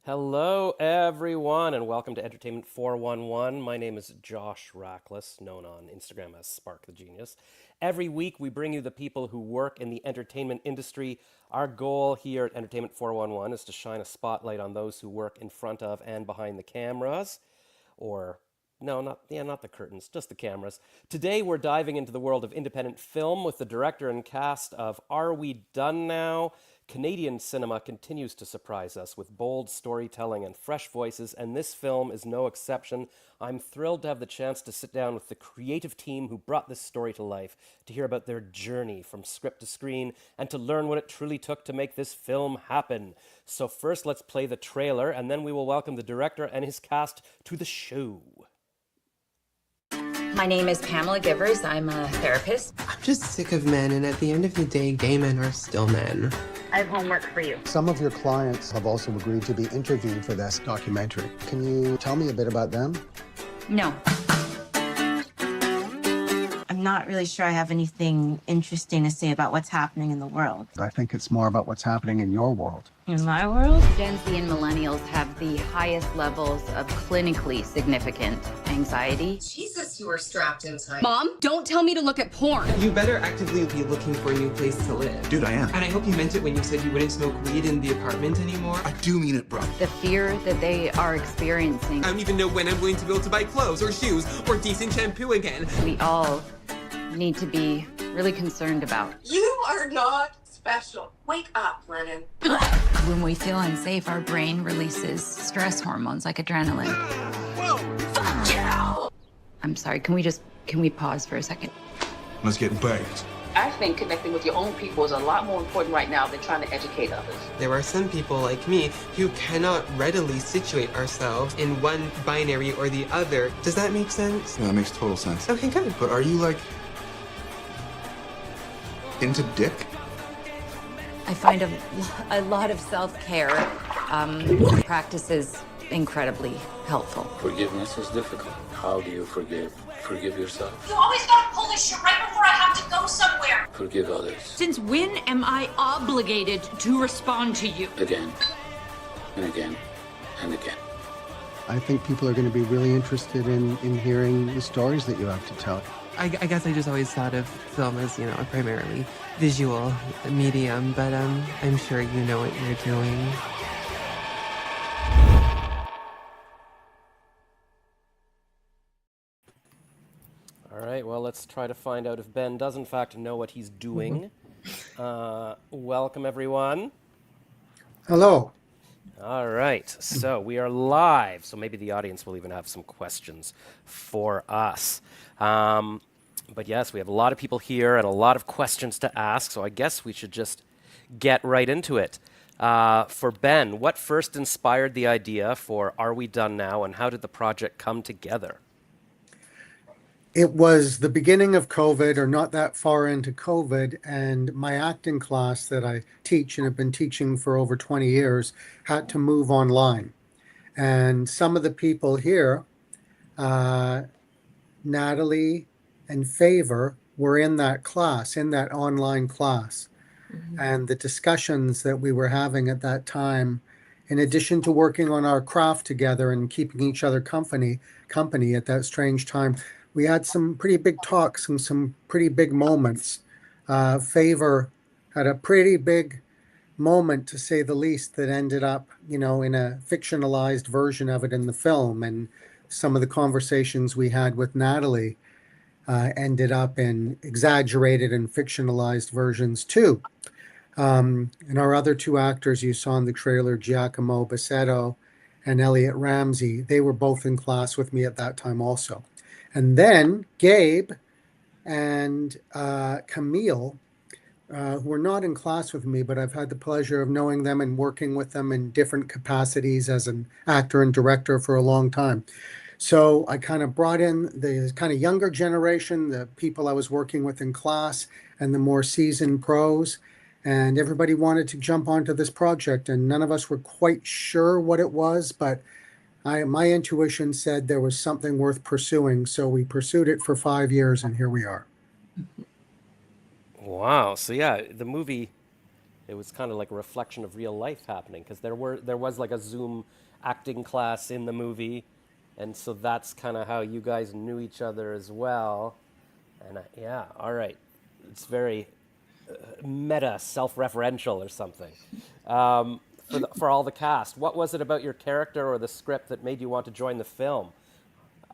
Hello, everyone, and welcome to Entertainment 411. My name is Josh Rackless, known on Instagram as Spark the Genius. Every week, we bring you the people who work in the entertainment industry. Our goal here at Entertainment 411 is to shine a spotlight on those who work in front of and behind the cameras, or no, not the curtains, just the cameras. Today we're diving into the world of independent film with the director and cast of Are We Done Now? Canadian cinema continues to surprise us with bold storytelling and fresh voices, and this film is no exception. I'm thrilled to have the chance to sit down with the creative team who brought this story to life, to hear about their journey from script to screen, and to learn what it truly took to make this film happen. So first, let's play the trailer, and then we will welcome the director and his cast to the show. My name is Pamela Givers. I'm a therapist. I'm just sick of men, and at the end of the day, gay men are still men. I have homework for you. Some of your clients have also agreed to be interviewed for this documentary. Can you tell me a bit about them? No. I'm not really sure I have anything interesting to say about what's happening in the world. I think it's more about what's happening in your world. In my world? Gen Z and millennials have the highest levels of clinically significant anxiety. Jesus, you were strapped in tight. Mom, don't tell me to look at porn. You better actively be looking for a new place to live. Dude, I am. And I hope you meant it when you said you wouldn't smoke weed in the apartment anymore. I do mean it, bro. The fear that they are experiencing. I don't even know when I'm going to be able to buy clothes or shoes or decent shampoo again. We all need to be really concerned about. You are not special. Wake up, Lennon. When we feel unsafe, our brain releases stress hormones like adrenaline. Whoa! Fuck you! I'm sorry, can we pause for a second? Let's get baked. I think connecting with your own people is a lot more important right now than trying to educate others. There are some people like me who cannot readily situate ourselves in one binary or the other. Does that make sense? Yeah, that makes total sense. Okay, good. But are you, like, into dick? I find a lot of self-care practices incredibly helpful. Forgiveness is difficult. How do you forgive? Forgive yourself. You always gotta pull this shit right before I have to go somewhere. Forgive others. Since when am I obligated to respond to you? Again, and again, and again. I think people are going to be really interested in hearing the stories that you have to tell. I guess I just always thought of film as, a primarily visual medium, but I'm sure you know what you're doing. All right, well, let's try to find out if Ben does, in fact, know what he's doing. Welcome, everyone. Hello. All right, so we are live, so maybe the audience will even have some questions for us. But yes, we have a lot of people here and a lot of questions to ask, so I guess we should just get right into it. For Ben, what first inspired the idea for Are We Done Now, and how did the project come together? It was the beginning of COVID, or not that far into COVID, and my acting class that I teach and have been teaching for over 20 years had to move online. And some of the people here, Natalie and Favor, were in that class, in that online class. Mm-hmm. And the discussions that we were having at that time, in addition to working on our craft together and keeping each other company at that strange time, we had some pretty big talks and some pretty big moments. Favor had a pretty big moment, to say the least, that ended up, in a fictionalized version of it in the film. And some of the conversations we had with Natalie ended up in exaggerated and fictionalized versions too. And our other two actors you saw in the trailer, Giacomo Bassetto and Elliot Ramsey, they were both in class with me at that time also. And then Gabe and Camille, who were not in class with me, but I've had the pleasure of knowing them and working with them in different capacities as an actor and director for a long time. So I kind of brought in the kind of younger generation, the people I was working with in class, and the more seasoned pros. And everybody wanted to jump onto this project, and none of us were quite sure what it was, but my intuition said there was something worth pursuing. So we pursued it for 5 years, and here we are. Wow. So yeah, the movie it was kind of like a reflection of real life happening because there was like a Zoom acting class in the movie, and so that's kind of how you guys knew each other as well. And yeah, all right, it's very meta, self-referential or something. For all the cast, what was it about your character or the script that made you want to join the film?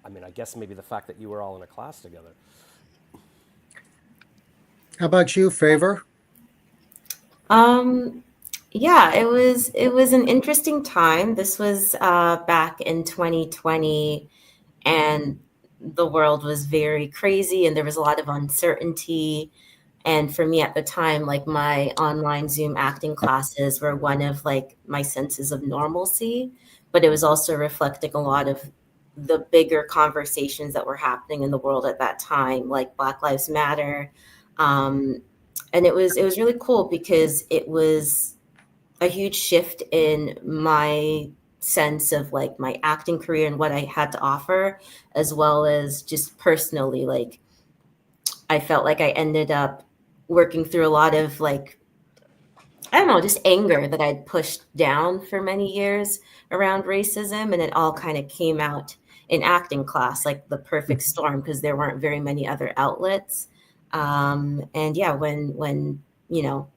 I mean, I guess maybe the fact that you were all in a class together. How about you, Favor? Yeah, it was an interesting time. This was back in 2020, and the world was very crazy, and there was a lot of uncertainty. And for me at the time, like my online Zoom acting classes were one of like my senses of normalcy, but it was also reflecting a lot of the bigger conversations that were happening in the world at that time, like Black Lives Matter. Um, and it was really cool because it was a huge shift in my sense of like my acting career and what I had to offer, as well as just personally, like I felt like I ended up working through a lot of like, I don't know, just anger that I'd pushed down for many years around racism. And it all kind of came out in acting class, like the perfect storm, because there weren't very many other outlets. And yeah, when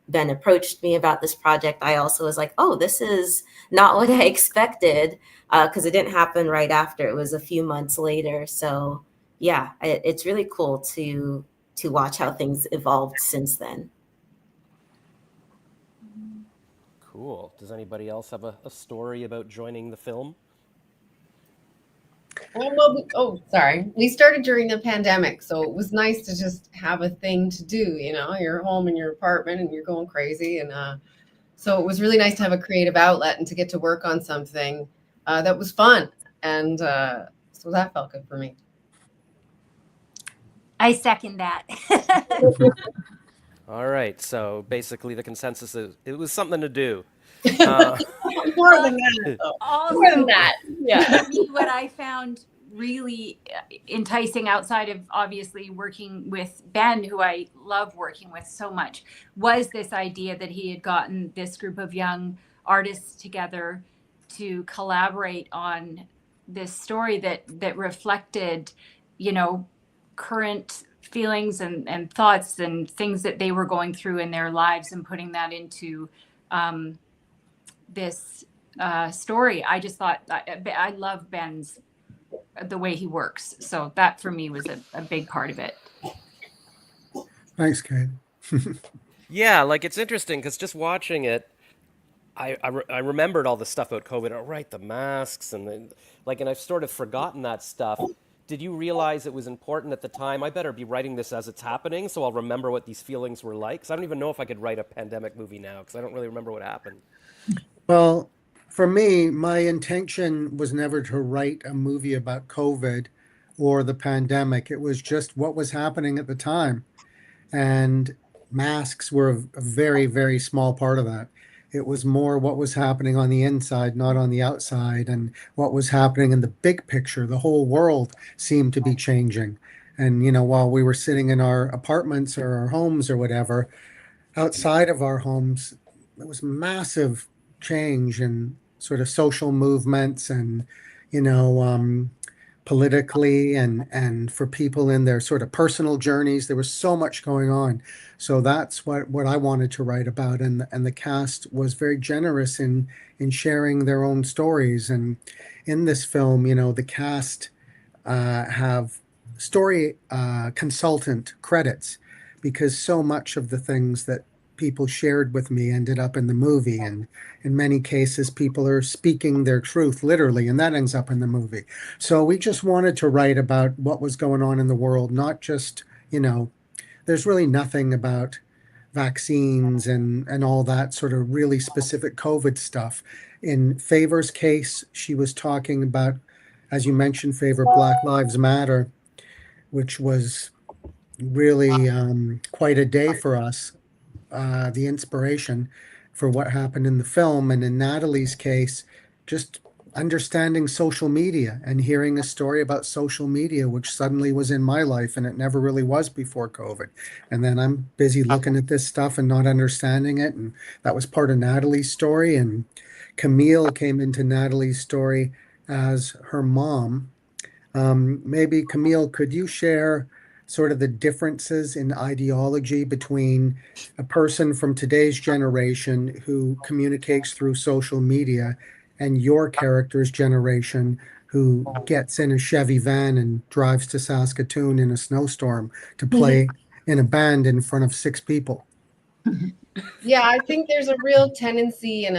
Ben approached me about this project, I also was like, oh, this is not what I expected, because it didn't happen right after. It was a few months later. So yeah, it's really cool to watch how things evolved since then. Cool. Does anybody else have a story about joining the film? Well, sorry. We started during the pandemic, so it was nice to just have a thing to do. You're home in your apartment and you're going crazy, and so it was really nice to have a creative outlet and to get to work on something that was fun, and so that felt good for me. I second that. All right. So basically, the consensus is it was something to do. More than that. Also, More than that. Yeah. for me, what I found really enticing outside of obviously working with Ben, who I love working with so much, was this idea that he had gotten this group of young artists together to collaborate on this story that reflected, current feelings and thoughts and things that they were going through in their lives, and putting that into this story. I just thought I love Ben's the way he works, so that for me was a big part of it. Thanks, Kate. Yeah, like it's interesting because just watching it, I remembered all the stuff about COVID. Oh, right, the masks and I've sort of forgotten that stuff. Did you realize it was important at the time? I better be writing this as it's happening, so I'll remember what these feelings were like. Because I don't even know if I could write a pandemic movie now, because I don't really remember what happened. Well, for me, my intention was never to write a movie about COVID or the pandemic. It was just what was happening at the time. And masks were a very, very small part of that. It was more what was happening on the inside, not on the outside, and what was happening in the big picture. The whole world seemed to be changing. And, while we were sitting in our apartments or our homes or whatever, outside of our homes, there was massive change in sort of social movements and, politically and for people in their sort of personal journeys. There was so much going on. So that's what I wanted to write about. And the cast was very generous in sharing their own stories. And in this film, the cast have story consultant credits, because so much of the things that people shared with me ended up in the movie. And in many cases, people are speaking their truth literally, and that ends up in the movie. So we just wanted to write about what was going on in the world, not just, there's really nothing about vaccines and all that sort of really specific COVID stuff. In Favor's case, she was talking about, as you mentioned, Favor, Black Lives Matter, which was really quite a day for us, the inspiration for what happened in the film. And in Natalie's case, just understanding social media and hearing a story about social media, which suddenly was in my life and it never really was before COVID. And then I'm busy looking at this stuff and not understanding it. And that was part of Natalie's story. And Camille came into Natalie's story as her mom. Maybe Camille, could you share sort of the differences in ideology between a person from today's generation who communicates through social media and your character's generation who gets in a Chevy van and drives to Saskatoon in a snowstorm to play in a band in front of 6 people? Yeah, I think there's a real tendency and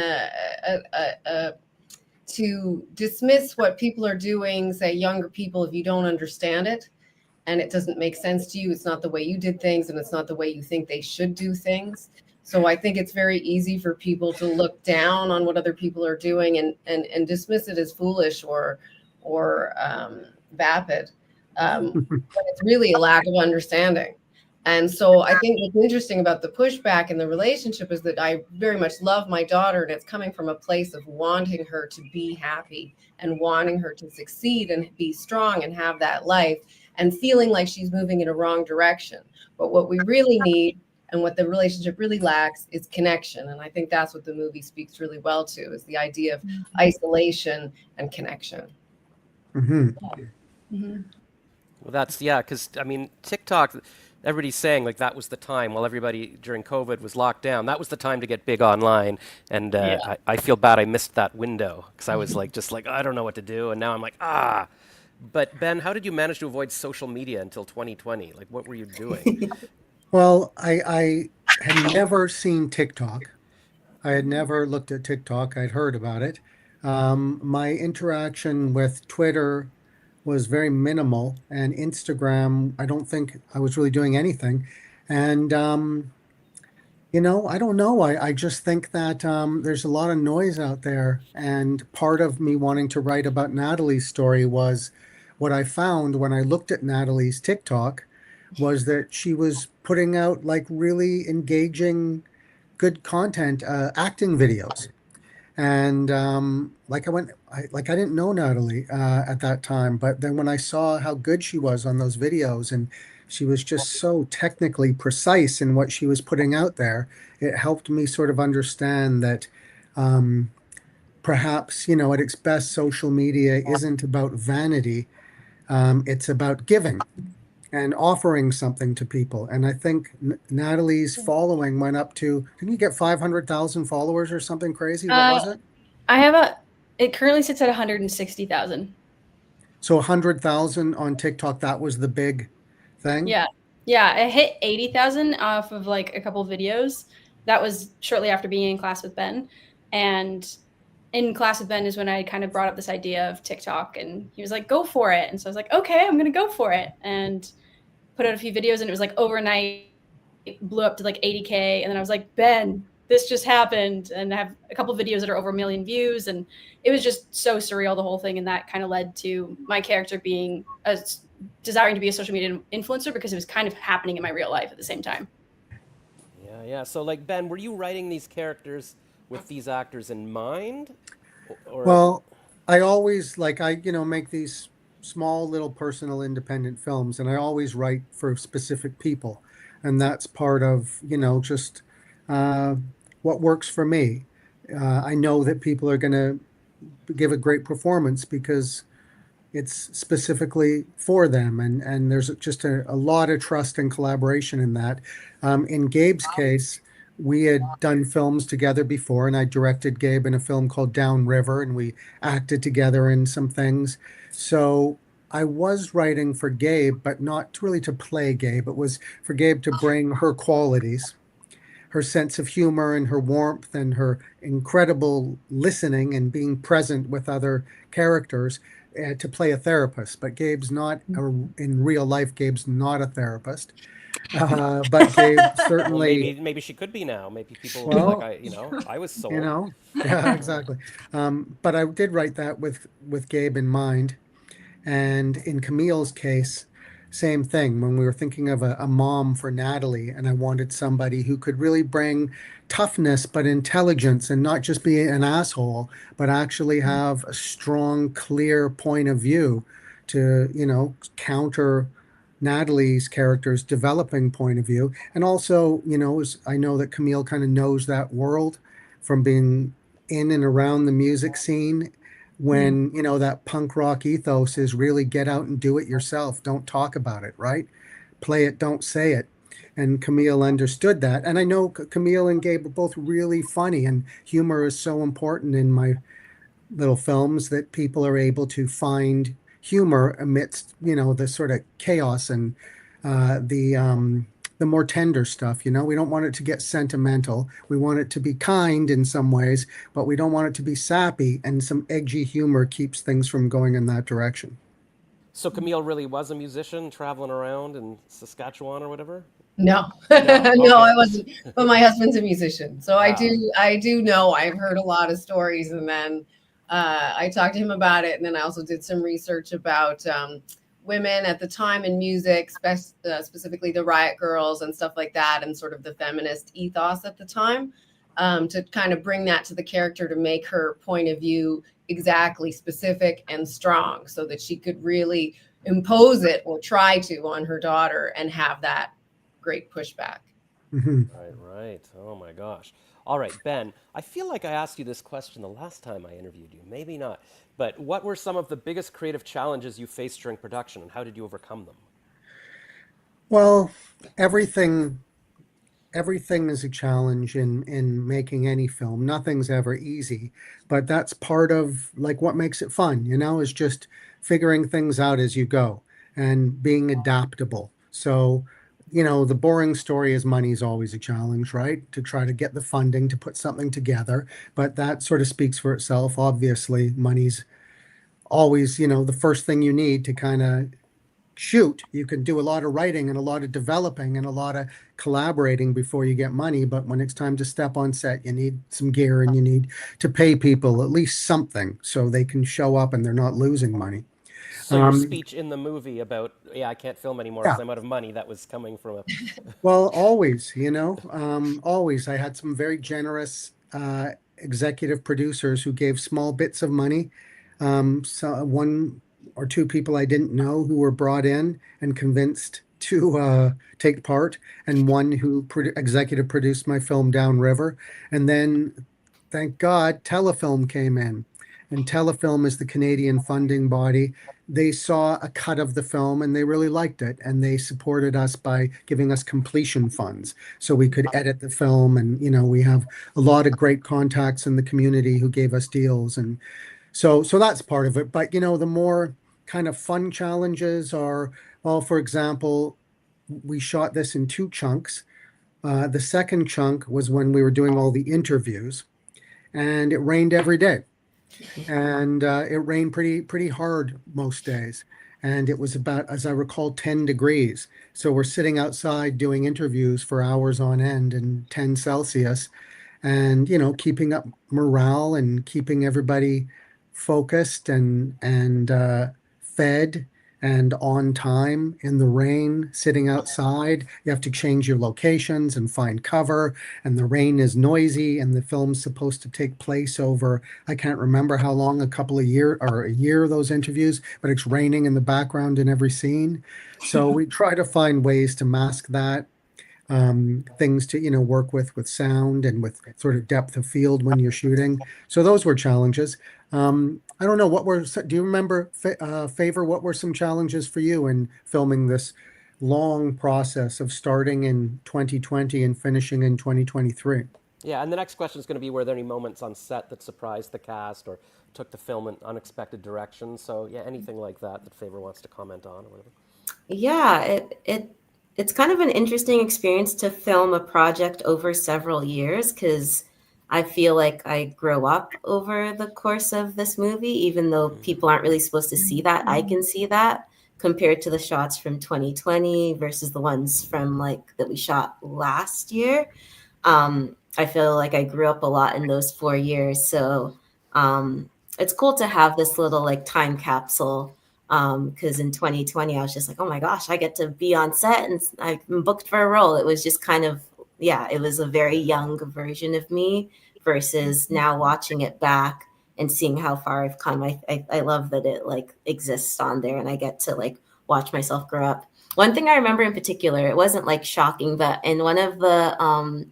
to dismiss what people are doing, say younger people, if you don't understand it and it doesn't make sense to you. It's not the way you did things and it's not the way you think they should do things. So I think it's very easy for people to look down on what other people are doing and dismiss it as foolish or vapid. But it's really a lack of understanding. And so I think what's interesting about the pushback in the relationship is that I very much love my daughter, and it's coming from a place of wanting her to be happy and wanting her to succeed and be strong and have that life, and feeling like she's moving in a wrong direction. But what we really need and what the relationship really lacks is connection. And I think that's what the movie speaks really well to, is the idea of isolation and connection. Mm-hmm. Mm-hmm. Well, that's, yeah, because, I mean, TikTok, everybody's saying, like, that was the time while everybody during COVID was locked down. That was the time to get big online. And I feel bad I missed that window because I was, like, just like, I don't know what to do. And now I'm like, ah. But, Ben, how did you manage to avoid social media until 2020? Like, what were you doing? Well, I had never seen TikTok. I had never looked at TikTok. I'd heard about it. My interaction with Twitter was very minimal, and Instagram, I don't think I was really doing anything. And, I don't know. I just think that there's a lot of noise out there. And part of me wanting to write about Natalie's story was what I found when I looked at Natalie's TikTok was that she was putting out like really engaging, good content, acting videos. And I didn't know Natalie at that time, but then when I saw how good she was on those videos, and she was just so technically precise in what she was putting out there, it helped me sort of understand that perhaps, at its best, social media isn't about vanity. It's about giving and offering something to people. And I think Natalie's following went up to, didn't you get 500,000 followers or something crazy? What was it? It currently sits at 160,000. So 100,000 on TikTok, that was the big thing? Yeah. Yeah, it hit 80,000 off of like a couple of videos. That was shortly after being in class with Ben. And in class with Ben is when I kind of brought up this idea of TikTok, and he was like, go for it. And so I was like, okay, I'm going to go for it. And put out a few videos, and it was like overnight, it blew up to like 80K. And then I was like, Ben, this just happened. And I have a couple of videos that are over 1 million views. And it was just so surreal, the whole thing. And that kind of led to my character being desiring to be a social media influencer, because it was kind of happening in my real life at the same time. Yeah. So, like, Ben, were you writing these characters with these actors in mind? Well, I always make these small little personal independent films, and I always write for specific people. And that's part of, just what works for me. I know that people are going to give a great performance because it's specifically for them. And there's just a lot of trust and collaboration in that. In Gabe's case, we had done films together before, and I directed Gabe in a film called Downriver, and we acted together in some things. So I was writing for Gabe, but not really to play Gabe. It was for Gabe to bring her qualities, her sense of humor and her warmth and her incredible listening and being present with other characters, to play a therapist. But Gabe's not, in real life, Gabe's not a therapist. But Gabe certainly. Well, maybe she could be now. Maybe people will be like, I was sold. Yeah, exactly. But I did write that with Gabe in mind. And in Camille's case, same thing. When we were thinking of a mom for Natalie, and I wanted somebody who could really bring toughness, but intelligence, and not just be an asshole, but actually have a strong, clear point of view to, counter Natalie's character's developing point of view. And also, I know that Camille kind of knows that world from being in and around the music scene when, that punk rock ethos is really get out and do it yourself. Don't talk about it, right? Play it, don't say it. And Camille understood that. And I know Camille and Gabe are both really funny, and humor is so important in my little films that people are able to find humor amidst the sort of chaos and the more tender stuff. We don't want it to get sentimental. We want it to be kind in some ways, but we don't want it to be sappy, and some edgy humor keeps things from going in that direction. So Camille really was a musician traveling around in Saskatchewan or whatever? No, No? no, I Okay. wasn't. But my husband's a musician, so Ah. I do know. I've heard a lot of stories, and then I talked to him about it, and then I also did some research about women at the time in music, specifically the Riot Girls and stuff like that, and sort of the feminist ethos at the time, to kind of bring that to the character to make her point of view exactly specific and strong, so that she could really impose it or try to on her daughter and have that great pushback. Right. Oh my gosh. All right, Ben, I feel like I asked you this question the last time I interviewed you. Maybe not. But what were some of the biggest creative challenges you faced during production, and how did you overcome them? Well, everything everything is a challenge in making any film. Nothing's ever easy, but that's part of like what makes it fun, is just figuring things out as you go and being adaptable. So, the boring story is money's always a challenge, right? To try to get the funding to put something together, but that sort of speaks for itself. Obviously, money's always, the first thing you need to kind of shoot. You can do a lot of writing and a lot of developing and a lot of collaborating before you get money. But when it's time to step on set, you need some gear and you need to pay people at least something so they can show up and they're not losing money. So your speech in the movie about, I can't film anymore Yeah. because I'm out of money, that was coming from a... Well, always, always. I had some very generous executive producers who gave small bits of money. So one or two people I didn't know who were brought in and convinced to take part, and one who executive produced my film Downriver. And then, thank God, Telefilm came in. And Telefilm is the Canadian funding body. They saw a cut of the film and they really liked it. And they supported us by giving us completion funds so we could edit the film. And, we have a lot of great contacts in the community who gave us deals. And so that's part of it. But, the more kind of fun challenges are, well, for example, we shot this in two chunks. The second chunk was when we were doing all the interviews, and it rained every day. And it rained pretty hard most days. And it was about, as I recall, 10 degrees. So we're sitting outside doing interviews for hours on end in 10 Celsius and, keeping up morale and keeping everybody focused and fed and on time in the rain, sitting outside. You have to change your locations and find cover, and the rain is noisy, and the film's supposed to take place over, I can't remember how long, a couple of year or a year, those interviews, but it's raining in the background in every scene. So we try to find ways to mask that, things to work with sound and with sort of depth of field when you're shooting. So those were challenges. I don't know, do you remember, Favor, what were some challenges for you in filming this long process of starting in 2020 and finishing in 2023? Yeah, and the next question is going to be, were there any moments on set that surprised the cast or took the film in unexpected directions? So yeah, anything like that that Favor wants to comment on or whatever. Yeah, it's kind of an interesting experience to film a project over several years, because I feel like I grow up over the course of this movie, even though people aren't really supposed to see that. I can see that compared to the shots from 2020 versus the ones from that we shot last year. I feel like I grew up a lot in those 4 years. So it's cool to have this little time capsule Because in 2020, I was just like, oh my gosh, I get to be on set and I'm booked for a role. It was just kind of, yeah, it was a very young version of me versus now watching it back and seeing how far I've come. I love that it like exists on there and I get to like watch myself grow up. One thing I remember in particular, it wasn't like shocking, but in one of the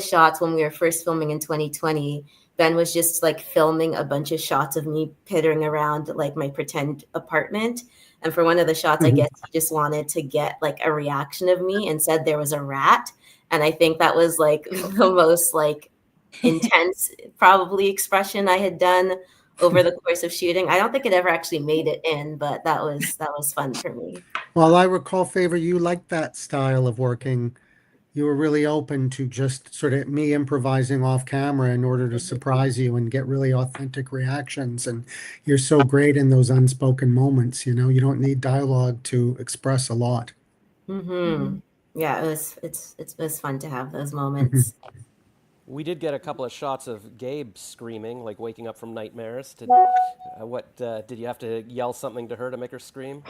shots when we were first filming in 2020, Ben was just like filming a bunch of shots of me pittering around like my pretend apartment. And for one of the shots, I guess he just wanted to get like a reaction of me and said there was a rat. And I think that was like the most like intense probably expression I had done over the course of shooting. I don't think it ever actually made it in, but that was fun for me. Well, I recall, Favor, you liked that style of working. You were really open to just sort of me improvising off camera in order to surprise you and get really authentic reactions. And you're so great in those unspoken moments, you know, you don't need dialogue to express a lot. Yeah, it was fun to have those moments. We did get a couple of shots of Gabe screaming, like waking up from nightmares. Did you have to yell something to her to make her scream?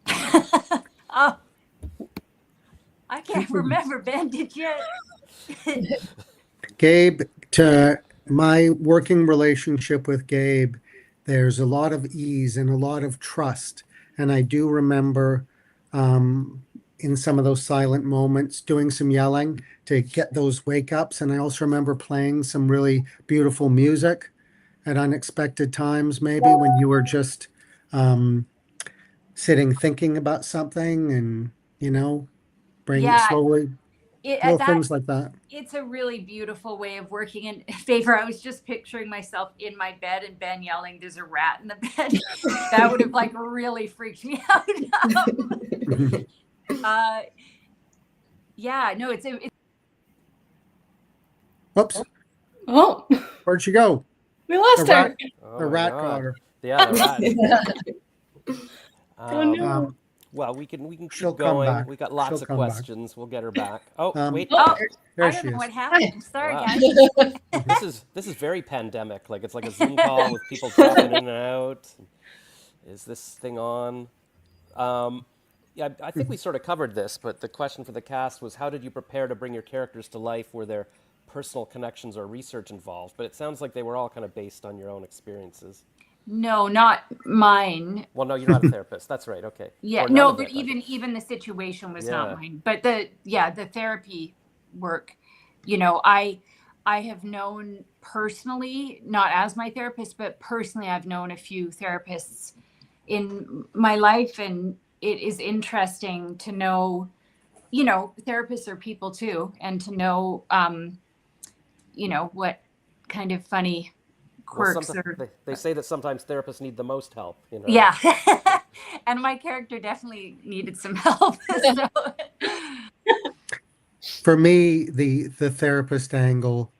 Oh, I can't remember, Ben. Did you? Gabe, to my working relationship with Gabe, there's a lot of ease and a lot of trust. And I do remember in some of those silent moments doing some yelling to get those wake ups. And I also remember playing some really beautiful music at unexpected times, maybe when you were just sitting thinking about something and, you know, bring it Yeah, slowly, little that things like that. it's a really beautiful way of working. In Favor, I was just picturing myself in my bed and Ben yelling, "There's a rat in the bed." That would have like really freaked me out. Yeah, no, it's Whoops. Oh, Where'd she go? we lost her. The rat got her. Yeah, the rat. Oh no. Well, we can keep She'll come going. back. We got lots She'll of come back. questions. We'll get her back. Oh, wait. oh, There I she don't know is. what happened. Sorry, Wow. guys. This is very pandemic. Like it's like a Zoom call with people dropping in and out. Is this thing on? Yeah, I think we sort of covered this, but the question for the cast was, how did you prepare to bring your characters to life? Were there personal connections or research involved? But it sounds like they were all kind of based on your own experiences. No, not mine. Well, no, you're not a therapist. That's right. Okay. Yeah, Or none no, of but it, I- even the situation was Yeah. not mine. But the therapy work, you know, I have known personally, not as my therapist, but personally I've known a few therapists in my life, and it is interesting to know, you know, therapists are people too, and to know you know, what kind of funny Well, quirks or they say that sometimes therapists need the most help. You know. yeah. And my character definitely needed some help. So. For me, the therapist angle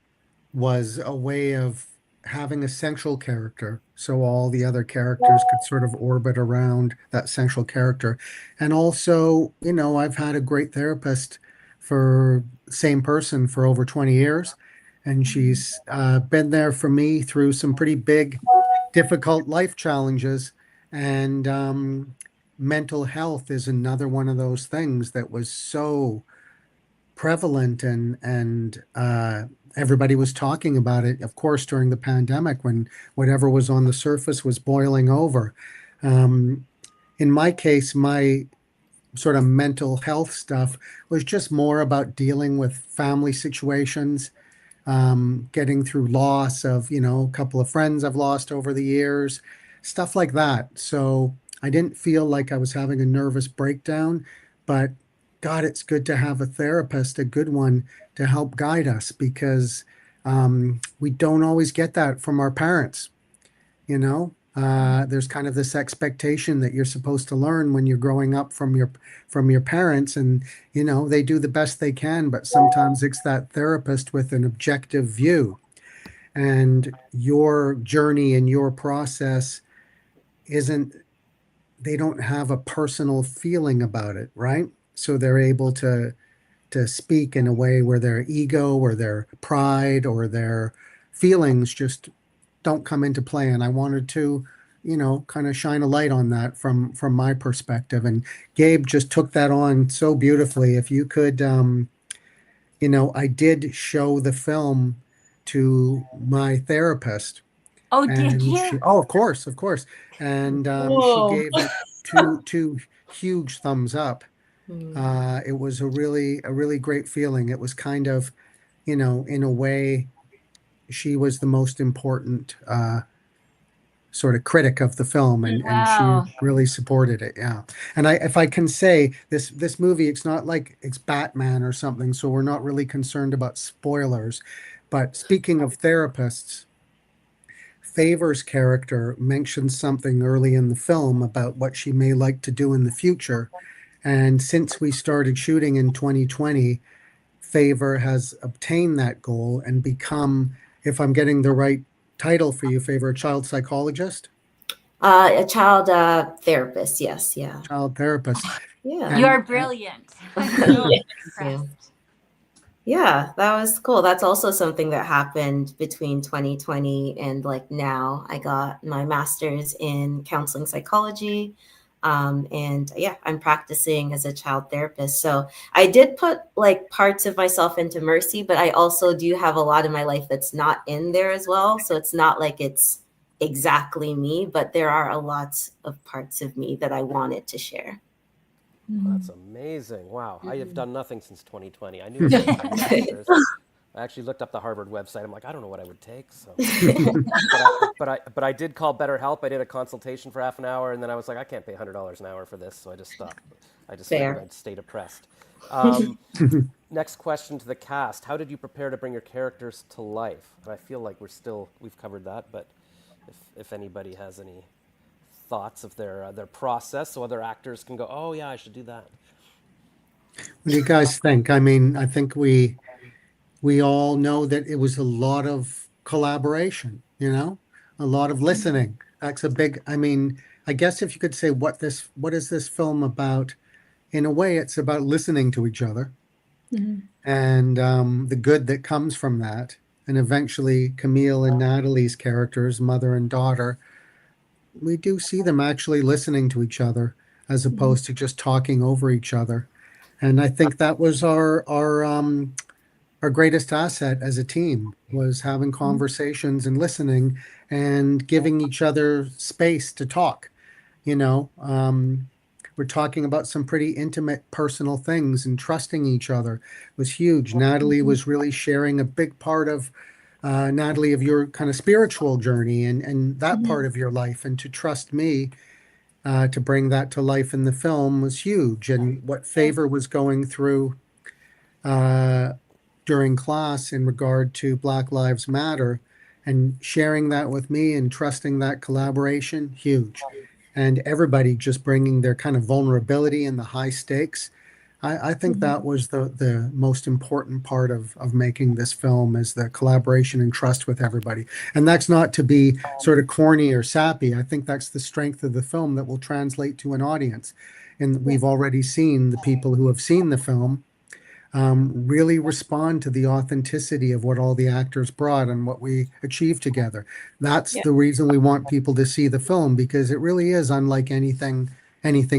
was a way of having a central character, so all the other characters could sort of orbit around that central character. And also, you know, I've had a great therapist for same person for over 20 years, and she's been there for me through some pretty big, difficult life challenges. And mental health is another one of those things that was so prevalent and everybody was talking about it, of course, during the pandemic when whatever was on the surface was boiling over. In my case, my sort of mental health stuff was just more about dealing with family situations, getting through loss of, you know, a couple of friends I've lost over the years, stuff like that. So I didn't feel like I was having a nervous breakdown, but God, it's good to have a therapist, a good one, to help guide us because we don't always get that from our parents. You know, there's kind of this expectation that you're supposed to learn when you're growing up from your parents, and you know they do the best they can, but sometimes it's that therapist with an objective view, and your journey and your process isn't. They don't have a personal feeling about it, right? So they're able to speak in a way where their ego or their pride or their feelings just don't come into play. And I wanted to kind of shine a light on that from my perspective. And Gabe just took that on so beautifully. If you could, I did show the film to my therapist, Oh, did and you? of course, and she Whoa. gave it two huge thumbs up. It was a really great feeling. It was kind of, in a way, she was the most important sort of critic of the film, and she Wow. really supported it. Yeah. And if I can say, this movie, it's not like it's Batman or something, so we're not really concerned about spoilers. But speaking of therapists, Favor's character mentions something early in the film about what she may like to do in the future. And since we started shooting in 2020, Favor has obtained that goal and become, if I'm getting the right title for you, Favor, a child psychologist, A child therapist. Yes. Yeah. child therapist. Yeah. You And are brilliant. I'm so Thank you. impressed. Yeah, that was cool. That's also something that happened between 2020 and like now. I got my master's in counseling psychology. And yeah, I'm practicing as a child therapist. So I did put like parts of myself into Mercy, but I also do have a lot of my life that's not in there as well. So it's not like it's exactly me, but there are a lot of parts of me that I wanted to share. That's amazing. Wow. I have done nothing since 2020. I knew I was going to get a master's. I actually looked up the Harvard website. I'm like, I don't know what I would take. So, but I did call BetterHelp. I did a consultation for half an hour, and then I was like, I can't pay $100 an hour for this. So I just stopped. I just figured Fair. I'd stay depressed. Next question to the cast: how did you prepare to bring your characters to life? And I feel like we've covered that, but if anybody has any thoughts of their process, so other actors can go, oh yeah, I should do that. what do you guys think? I mean, I think we all know that it was a lot of collaboration, a lot of listening. That's a big, I mean, I guess if you could say what is this film about? In a way, it's about listening to each other and the good that comes from that. And eventually, Camille and Natalie's characters, mother and daughter, we do see them actually listening to each other as opposed to just talking over each other. And I think that was our greatest asset as a team, was having conversations and listening and giving each other space to talk. You know, we're talking about some pretty intimate personal things, and trusting each other was huge. Natalie was really sharing a big part of Natalie, of your kind of spiritual journey and that part of your life, and to trust me to bring that to life in the film was huge. And what Favor was going through during class in regard to Black Lives Matter, and sharing that with me and trusting that collaboration, huge. And everybody just bringing their kind of vulnerability and the high stakes. I think that was the most important part of making this film, is the collaboration and trust with everybody. And that's not to be sort of corny or sappy. I think that's the strength of the film that will translate to an audience. And we've already seen the people who have seen the film really respond to the authenticity of what all the actors brought and what we achieved together. That's the reason we want people to see the film, because it really is unlike anything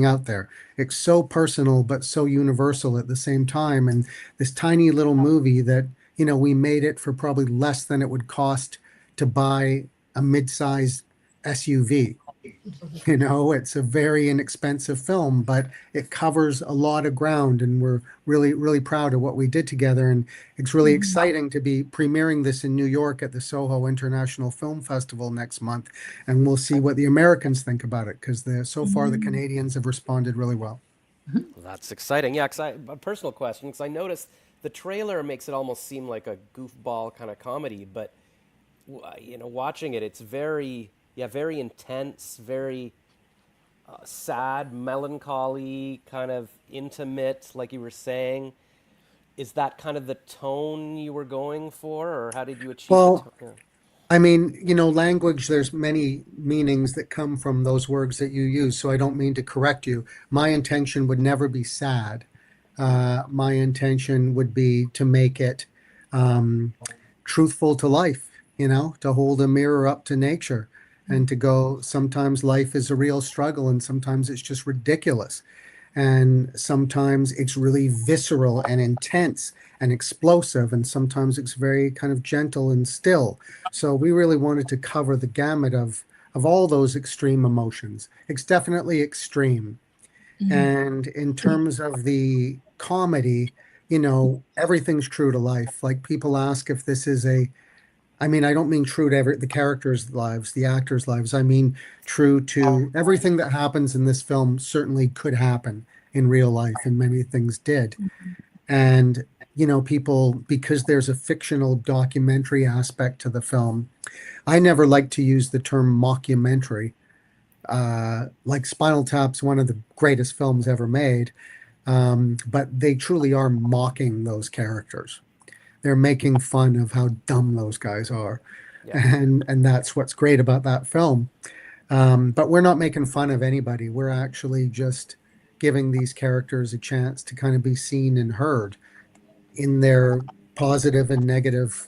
out there. It's so personal but so universal at the same time. And this tiny little movie that, we made it for probably less than it would cost to buy a mid-sized SUV. It's a very inexpensive film, but it covers a lot of ground, and we're really, really proud of what we did together. And it's really exciting to be premiering this in New York at the Soho International Film Festival next month. And we'll see what the Americans think about it, because so far the Canadians have responded really well. That's exciting. Yeah, a personal question, because I noticed the trailer makes it almost seem like a goofball kind of comedy, but watching it, it's very intense, very sad, melancholy, kind of intimate, like you were saying. Is that kind of the tone you were going for, or how did you achieve the tone? Yeah. I mean, language, there's many meanings that come from those words that you use, so I don't mean to correct you. My intention would never be sad. My intention would be to make it truthful to life, to hold a mirror up to nature. and to go, sometimes life is a real struggle and sometimes it's just ridiculous. And sometimes it's really visceral and intense and explosive, and sometimes it's very kind of gentle and still. So we really wanted to cover the gamut of all those extreme emotions. It's definitely extreme. And in terms of the comedy, everything's true to life. Like people ask if this is I mean, I don't mean true to the characters' lives, the actors' lives. I mean true to everything that happens in this film certainly could happen in real life, and many things did. And, people, because there's a fictional documentary aspect to the film, I never like to use the term mockumentary. Like Spinal Tap's one of the greatest films ever made, but they truly are mocking those characters. They're making fun of how dumb those guys are. Yeah. And that's what's great about that film. But we're not making fun of anybody. We're actually just giving these characters a chance to kind of be seen and heard in their positive and negative,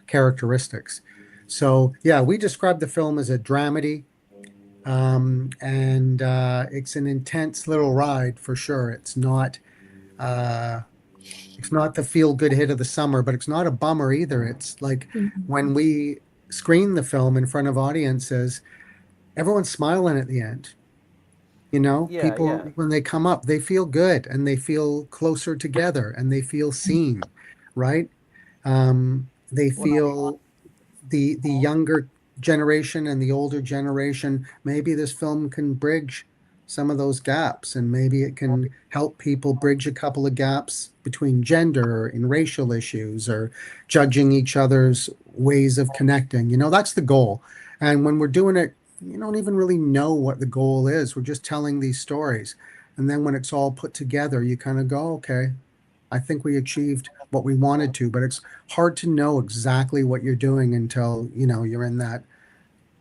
characteristics. So yeah, we describe the film as a dramedy, and it's an intense little ride for sure. Uh, it's not the feel good hit of the summer, but it's not a bummer either. It's like when we screen the film in front of audiences, everyone's smiling at the end. People, when they come up, they feel good and they feel closer together and they feel seen, right? They feel the younger generation and the older generation, maybe this film can bridge some of those gaps, and maybe it can help people bridge a couple of gaps between gender and racial issues or judging each other's ways of connecting. That's the goal. And when we're doing it, you don't even really know what the goal is. We're just telling these stories. And then when it's all put together, you kind of go, okay, I think we achieved what we wanted to, but it's hard to know exactly what you're doing until, you're in that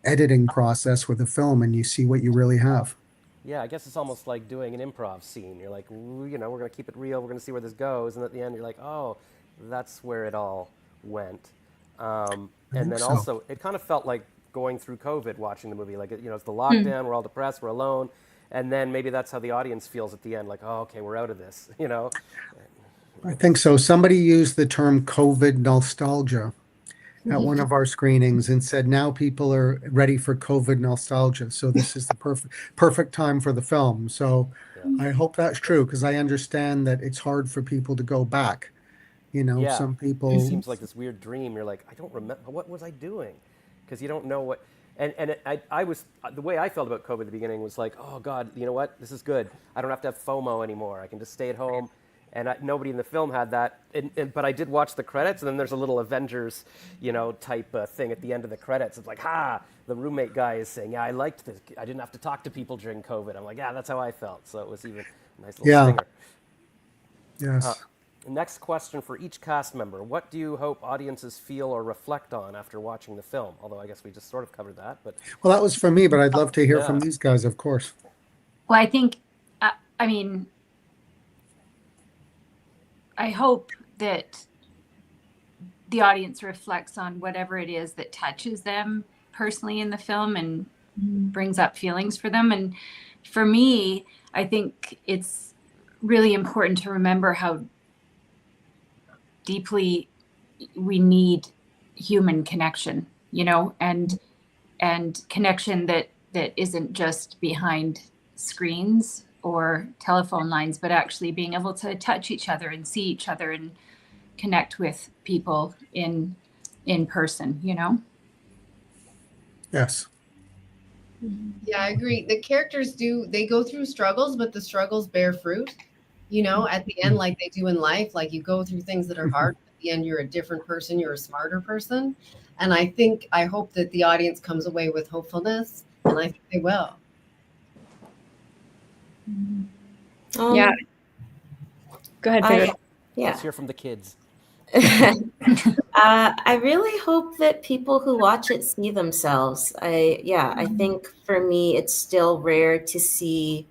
editing process with a film and you see what you really have. Yeah, I guess it's almost like doing an improv scene. You're like, we're going to keep it real. We're going to see where this goes. And at the end, you're like, oh, that's where it all went. And then so. also, it kind of felt like going through COVID watching the movie. Like, it's the lockdown. We're all depressed. We're alone. And then maybe that's how the audience feels at the end. Like, oh, okay, we're out of this, I think so. Somebody used the term COVID nostalgia at one of our screenings and said now people are ready for COVID nostalgia. So this is the perfect time for the film. So I hope that's true, because I understand that it's hard for people to go back. Some people. It seems like this weird dream. You're like, I don't remember. What was I doing? Because you don't know what. I was, the way I felt about COVID at the beginning was like, oh God, you know what? This is good. I don't have to have FOMO anymore. I can just stay at home. And nobody in the film had that. But I did watch the credits, and then there's a little Avengers, type thing at the end of the credits. It's like, the roommate guy is saying, yeah, I liked this. I didn't have to talk to people during COVID. I'm like, yeah, that's how I felt. So it was even a nice little stinger. Yes. Next question for each cast member. What do you hope audiences feel or reflect on after watching the film? Although I guess we just sort of covered that. But well, that was for me, but I'd love to hear from these guys, of course. Well, I think, I hope that the audience reflects on whatever it is that touches them personally in the film and brings up feelings for them. And for me, I think it's really important to remember how deeply we need human connection, and connection that isn't just behind screens or telephone lines, but actually being able to touch each other and see each other and connect with people in person, Yes. Yeah, I agree. The characters they go through struggles, but the struggles bear fruit, at the end, like they do in life. Like you go through things that are hard, but at the end, you're a different person, you're a smarter person. And I hope that the audience comes away with hopefulness, and I think they will. Yeah. Go ahead, Pedro. Let's hear from the kids. I really hope that people who watch it see themselves. I think for me, it's still rare to see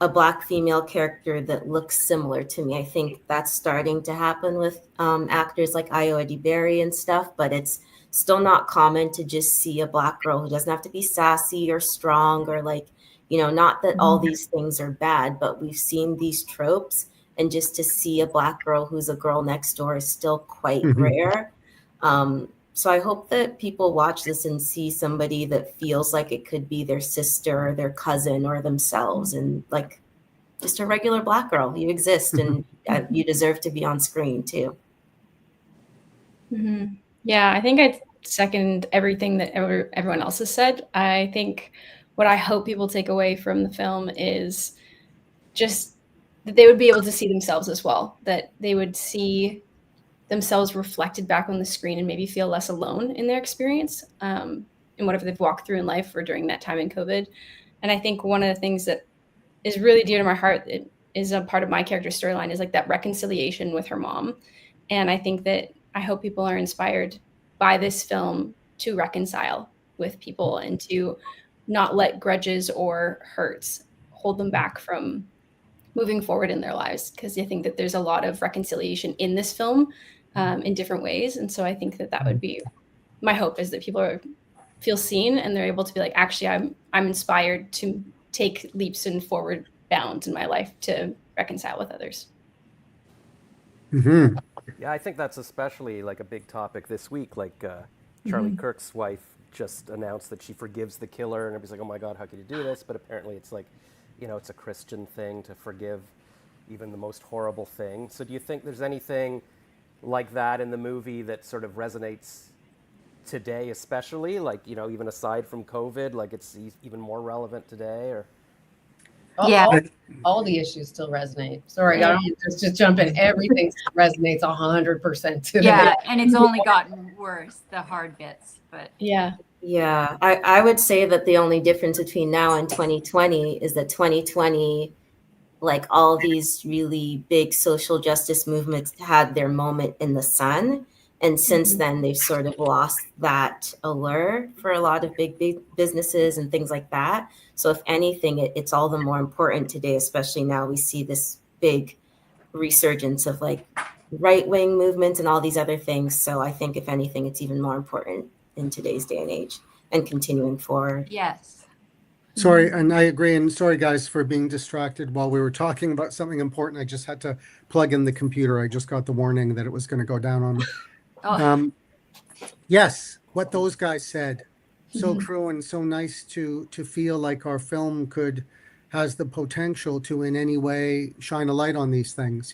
a Black female character that looks similar to me. I think that's starting to happen with actors like Ayo Edebiri and stuff, but it's still not common to just see a Black girl who doesn't have to be sassy or strong or like, not that all these things are bad, but we've seen these tropes. And just to see a Black girl who's a girl next door is still quite rare. So I hope that people watch this and see somebody that feels like it could be their sister or their cousin or themselves, and like just a regular Black girl. You exist, and you deserve to be on screen too. Yeah, I think I second everything that everyone else has said. I think what I hope people take away from the film is just that they would be able to see themselves as well, that they would see themselves reflected back on the screen and maybe feel less alone in their experience in whatever they've walked through in life or during that time in COVID. And I think one of the things that is really dear to my heart, it is a part of my character's storyline, is like that reconciliation with her mom. And I think that I hope people are inspired by this film to reconcile with people and to not let grudges or hurts hold them back from moving forward in their lives. Because I think that there's a lot of reconciliation in this film in different ways. And so I think that that would be my hope, is that people feel seen and they're able to be like, actually, I'm inspired to take leaps and forward bounds in my life to reconcile with others. Yeah, I think that's especially like a big topic this week. Like Charlie Kirk's wife just announced that she forgives the killer, and everybody's like, "Oh my God, how could you do this?" But apparently, it's like, it's a Christian thing to forgive even the most horrible thing. So, do you think there's anything like that in the movie that sort of resonates today, especially like even aside from COVID, like it's even more relevant today, or? All the issues still resonate. Sorry, I don't just jump in. Everything resonates 100% today. Yeah, and it's only gotten worse, the hard bits. But yeah, I would say that the only difference between now and 2020 is that 2020, like all these really big social justice movements had their moment in the sun. And since then, they've sort of lost that allure for a lot of big businesses and things like that. So if anything, it's all the more important today, especially now we see this big resurgence of like right-wing movements and all these other things. So I think if anything, it's even more important in today's day and age and continuing forward. Yes. Sorry, and I agree. And sorry, guys, for being distracted while we were talking about something important. I just had to plug in the computer. I just got the warning that it was going to go down on me. Yes, what those guys said, so true, and so nice to feel like our film has the potential to in any way shine a light on these things.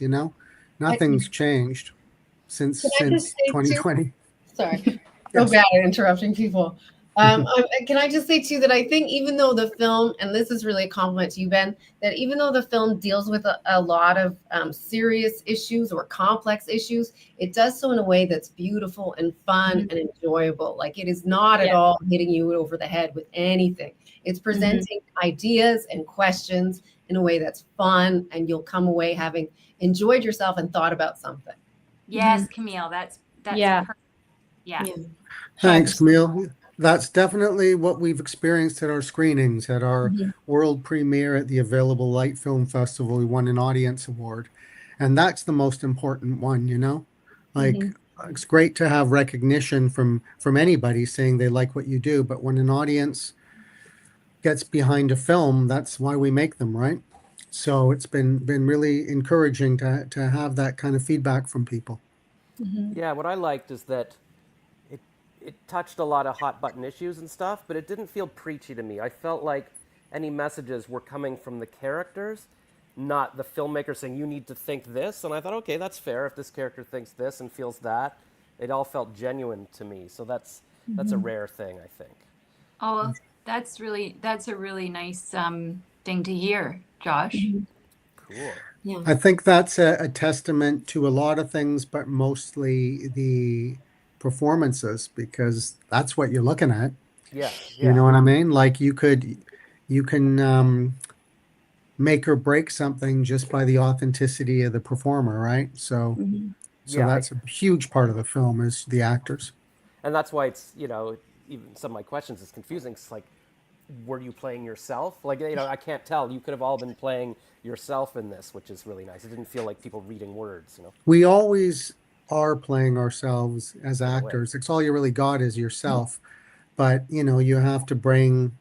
Nothing's changed since 2020. Sorry, so bad at interrupting people. Can I just say too that I think even though the film, and this is really a compliment to you, Ben, that even though the film deals with a lot of serious issues or complex issues, it does so in a way that's beautiful and fun and enjoyable. Like it is not at all hitting you over the head with anything. It's presenting ideas and questions in a way that's fun, and you'll come away having enjoyed yourself and thought about something. Yes, Camille, that's perfect. Yeah. Thanks, Camille. That's definitely what we've experienced at our screenings, at our world premiere at the Available Light Film Festival. We won an audience award, and that's the most important one, like it's great to have recognition from anybody saying they like what you do, but when an audience gets behind a film, that's why we make them, right? So it's been really encouraging to have that kind of feedback from people. Yeah, what I liked is that it touched a lot of hot button issues and stuff, but it didn't feel preachy to me. I felt like any messages were coming from the characters, not the filmmaker saying, you need to think this. And I thought, okay, that's fair if this character thinks this and feels that. It all felt genuine to me. So that's a rare thing, I think. Oh, that's a really nice thing to hear, Josh. Cool. Yeah. I think that's a testament to a lot of things, but mostly the performances, because that's what you're looking at. Yeah. You know what I mean? Like you can make or break something just by the authenticity of the performer, right? So that's a huge part of the film is the actors. And that's why it's, even some of my questions is confusing. It's like, were you playing yourself? Like, I can't tell. You could have all been playing yourself in this, which is really nice. It didn't feel like people reading words, We always are playing ourselves as actors. It's all you really got is yourself. But, you know, you have to bring,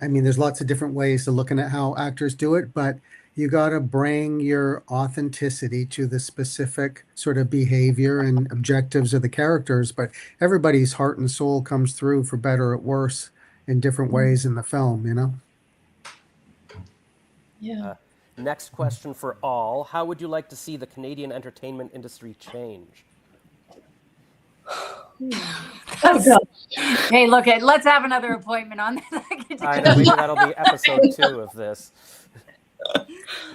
I mean, there's lots of different ways to looking at how actors do it, but you got to bring your authenticity to the specific sort of behavior and objectives of the characters. But everybody's heart and soul comes through for better or worse in different ways in the film, you know? Yeah. Next question for all. How would you like to see the Canadian entertainment industry change? Hey, look, let's have another appointment on that. I know, maybe that'll be episode 2 of this.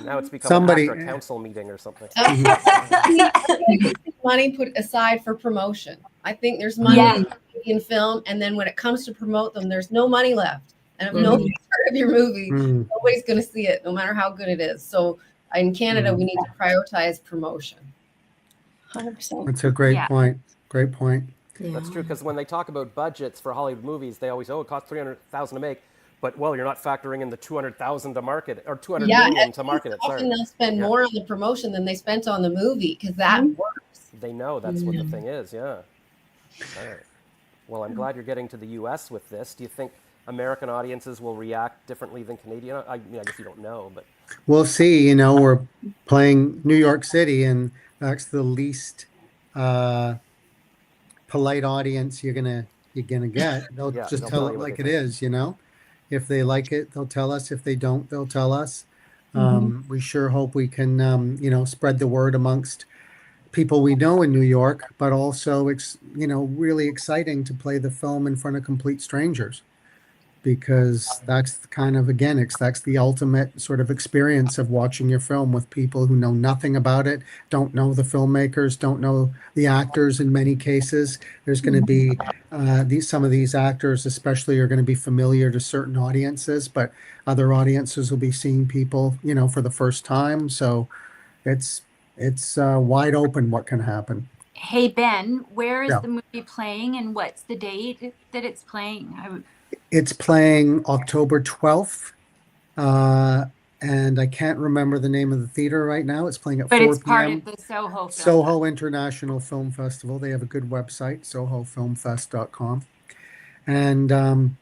Now it's become after a council meeting or something. Money put aside for promotion. I think there's money in film, and then when it comes to promote them, there's no money left. And if nobody's heard of your movie, nobody's going to see it, no matter how good it is. So in Canada, we need to prioritize promotion. 100%. That's a great point. Great point. That's true, because when they talk about budgets for Hollywood movies, they always, it costs $300,000 to make. But, well, you're not factoring in the $200,000 to market, or $200 million to market it. Often they'll spend more on the promotion than they spent on the movie, because that works. They know that's what the thing is, All right. Well, I'm glad you're getting to the U.S. with this. Do you think American audiences will react differently than Canadian? I mean, I guess you don't know, but... We'll see. You know, we're playing New York City, and that's the least polite audience you're gonna get. They'll just tell it like it is, you know? If they like it, they'll tell us. If they don't, they'll tell us. We sure hope we can, you know, spread the word amongst people we know in New York, but also it's, you know, really exciting to play the film in front of complete strangers, because that's kind of, again, that's the ultimate sort of experience of watching your film with people who know nothing about it, don't know the filmmakers, don't know the actors in many cases. There's going to be some of these actors especially are going to be familiar to certain audiences, but other audiences will be seeing people, you know, for the first time. So it's wide open what can happen. Hey, Ben, where is the movie playing, and what's the date that it's playing? It's playing October 12th, and I can't remember the name of the theater right now. It's playing at 4 p.m. But it's part of the Soho Soho International Film Festival. They have a good website, sohofilmfest.com. And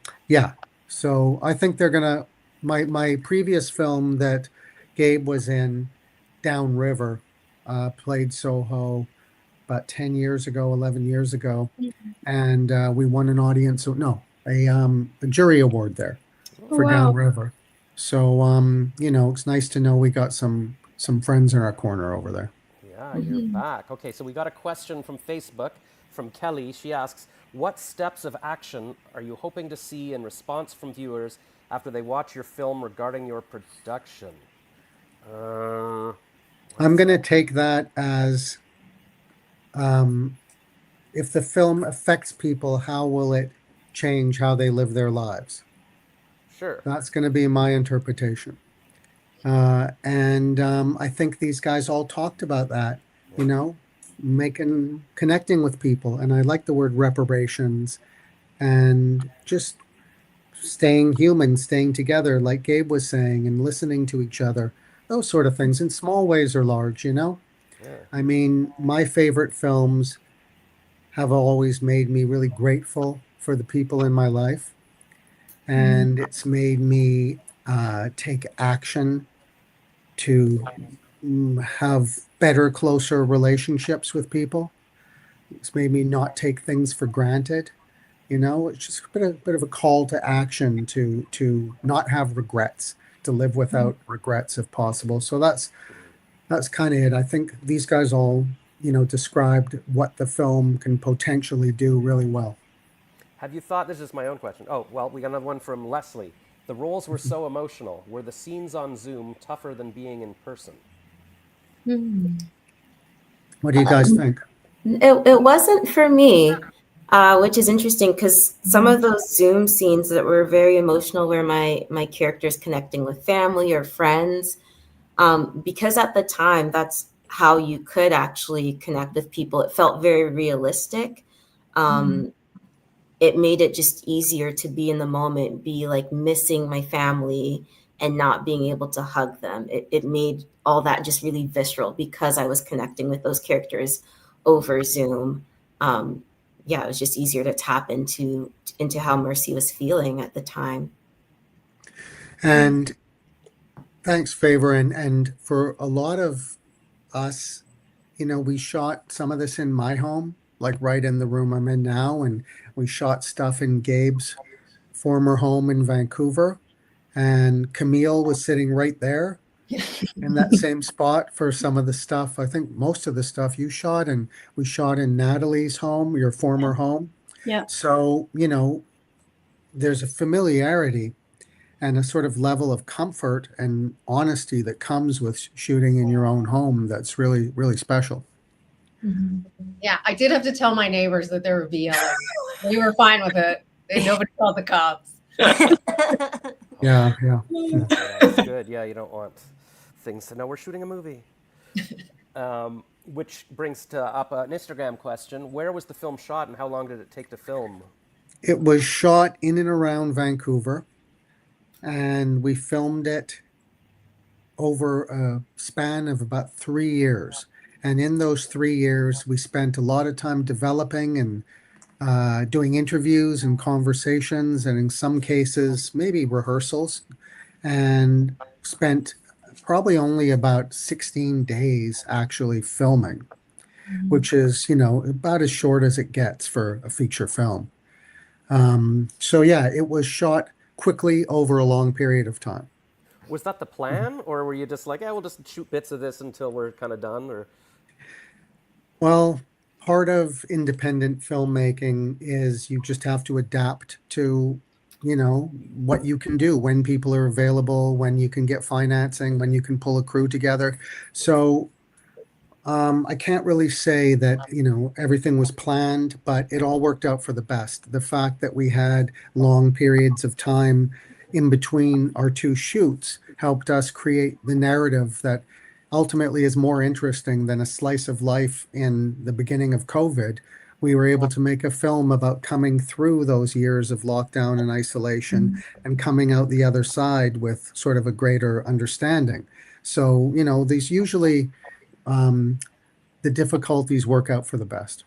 so I think they're going to, my previous film that Gabe was in, Downriver, played Soho about 10 years ago, 11 years ago. And we won an audience, a jury award there for Downriver. So, you know, it's nice to know we got some friends in our corner over there. Yeah, you're back. Okay, so we got a question from Facebook from Kelly. She asks, what steps of action are you hoping to see in response from viewers after they watch your film regarding your production? I'm going to take that as if the film affects people, how will it change how they live their lives? Sure. That's going to be my interpretation. And I think these guys all talked about that, you know, connecting with people. And I like the word reparations and just staying human, staying together, like Gabe was saying, and listening to each other, those sort of things in small ways or large, you know? Yeah. I mean, my favorite films have always made me really grateful for the people in my life. And it's made me take action to have better, closer relationships with people. It's made me not take things for granted. You know, it's just a bit of a call to action to not have regrets, to live without regrets if possible. So that's kind of it. I think these guys all, you know, described what the film can potentially do really well. Have you thought, this is my own question. Oh, well, we got another one from Leslie. The roles were so emotional. Were the scenes on Zoom tougher than being in person? What do you guys think? It wasn't for me, which is interesting because some of those Zoom scenes that were very emotional were my characters connecting with family or friends, because at the time, that's how you could actually connect with people. It felt very realistic. It made it just easier to be in the moment, be like missing my family and not being able to hug them. It made all that just really visceral because I was connecting with those characters over Zoom. Yeah, it was just easier to tap into how Mercy was feeling at the time. And thanks, Favor. And for a lot of us, we shot some of this in my home, like right in the room I'm in now, and we shot stuff in Gabe's former home in Vancouver. And Camille was sitting right there in that same spot for some of the stuff. I think most of the stuff you shot, and we shot in Natalie's home, your former home. Yeah. So, there's a familiarity and a sort of level of comfort and honesty that comes with shooting in your own home that's really, really special. Yeah, I did have to tell my neighbors that there would be yelling. They were fine with it. Nobody called the cops. Yeah. That's good. Yeah, you don't want things to know we're shooting a movie. Which brings up an Instagram question. Where was the film shot and how long did it take to film? It was shot in and around Vancouver, and we filmed it over a span of about 3 years. And in those 3 years, we spent a lot of time developing and doing interviews and conversations, and in some cases, maybe rehearsals, and spent probably only about 16 days actually filming, which is, about as short as it gets for a feature film. So yeah, it was shot quickly over a long period of time. Was that the plan, or were you just like, we'll just shoot bits of this until we're kind of done? Or Well, part of independent filmmaking is you just have to adapt to, what you can do when people are available, when you can get financing, when you can pull a crew together. So I can't really say that, everything was planned, but it all worked out for the best. The fact that we had long periods of time in between our two shoots helped us create the narrative that ultimately is more interesting than a slice of life in the beginning of COVID. We were able to make a film about coming through those years of lockdown and isolation and coming out the other side with sort of a greater understanding. So, these usually the difficulties work out for the best.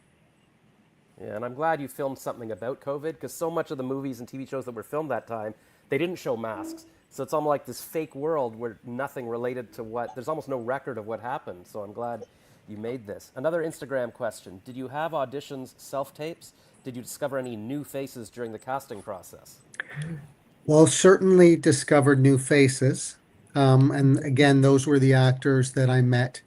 Yeah, and I'm glad you filmed something about COVID, because so much of the movies and TV shows that were filmed that time, they didn't show masks. So it's almost like this fake world where nothing related to there's almost no record of what happened. So I'm glad you made this. Another Instagram question. Did you have auditions, self-tapes? Did you discover any new faces during the casting process? Well, certainly discovered new faces. And again, those were the actors that I met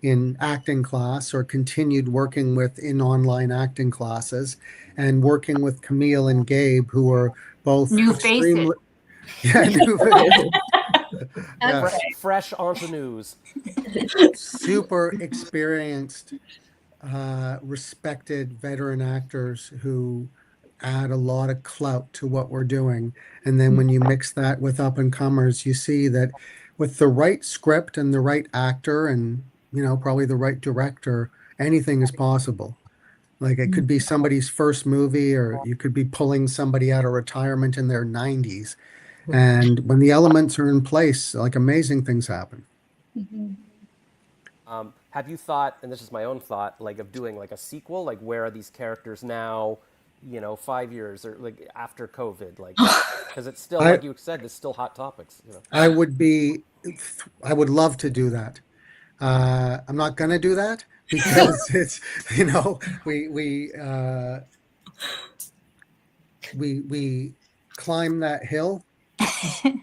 in acting class or continued working with in online acting classes, and working with Camille and Gabe, who are both new extremely faces. Yeah, new faces. Yeah. Fresh entrepreneurs. Super experienced, respected veteran actors who add a lot of clout to what we're doing. And then when you mix that with up and comers, you see that with the right script and the right actor and, probably the right director, anything is possible. Like it could be somebody's first movie, or you could be pulling somebody out of retirement in their 90s. And when the elements are in place, like amazing things happen. Have you thought, and this is my own thought, like of doing like a sequel, like where are these characters now, 5 years or like after COVID, like, because it's still, like you said, it's still hot topics. I would love to do that. I'm not going to do that because it's, we climb that hill.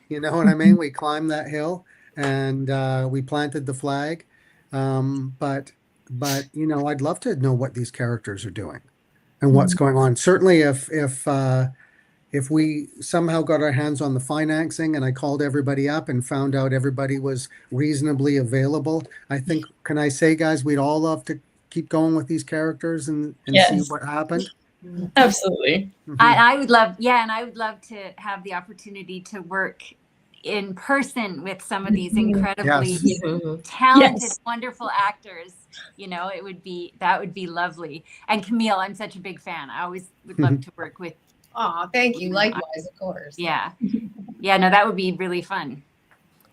You know what I mean? We climbed that hill and we planted the flag. But I'd love to know what these characters are doing and what's going on. Certainly if we somehow got our hands on the financing and I called everybody up and found out everybody was reasonably available, I think, can I say, guys, we'd all love to keep going with these characters and see what happened. Absolutely. I would love, and I would love to have the opportunity to work in person with some of these incredibly talented, wonderful actors. That would be lovely. And Camille, I'm such a big fan. I always would love to work with. Oh, thank you. Likewise, of course. Yeah. Yeah, no, that would be really fun.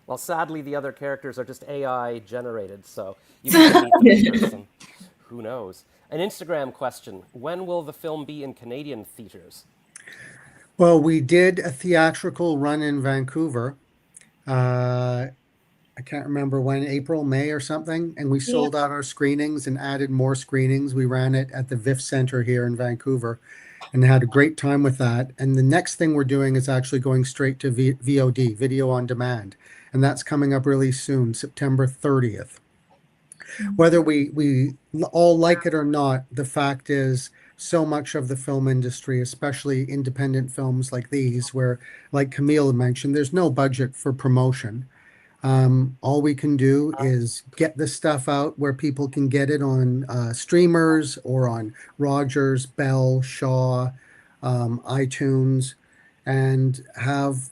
Well, sadly, the other characters are just AI generated, so you can meet them in person. who knows? An Instagram question. When will the film be in Canadian theaters? Well, we did a theatrical run in Vancouver. I can't remember when, April, May or something. And we sold out our screenings and added more screenings. We ran it at the VIF Center here in Vancouver and had a great time with that. And the next thing we're doing is actually going straight to VOD, video on demand. And that's coming up really soon, September 30th. Whether we all like it or not, the fact is so much of the film industry, especially independent films like these, where, like Camille mentioned, there's no budget for promotion. All we can do is get this stuff out where people can get it on streamers or on Rogers, Bell, Shaw, iTunes, and have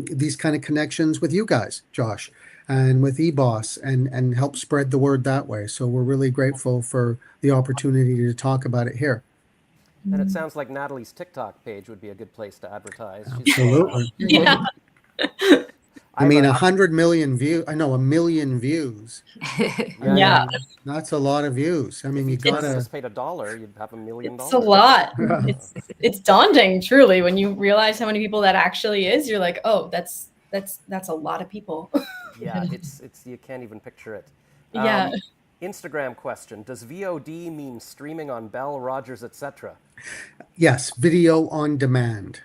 these kind of connections with you guys, Josh, and with eBOSS, and help spread the word that way. So we're really grateful for the opportunity to talk about it here. And it sounds like Natalie's TikTok page would be a good place to advertise. Absolutely. Yeah. I mean, 100 million views. I know, 1 million views. Yeah. That's a lot of views. I mean, you gotta just paid $1, you'd have $1 million. It's a lot. It's daunting, truly, when you realize how many people that actually is. You're like, oh, that's a lot of people. Yeah, it's you can't even picture it. Yeah. Instagram question: does VOD mean streaming on Bell, Rogers, etc.? Yes, video on demand.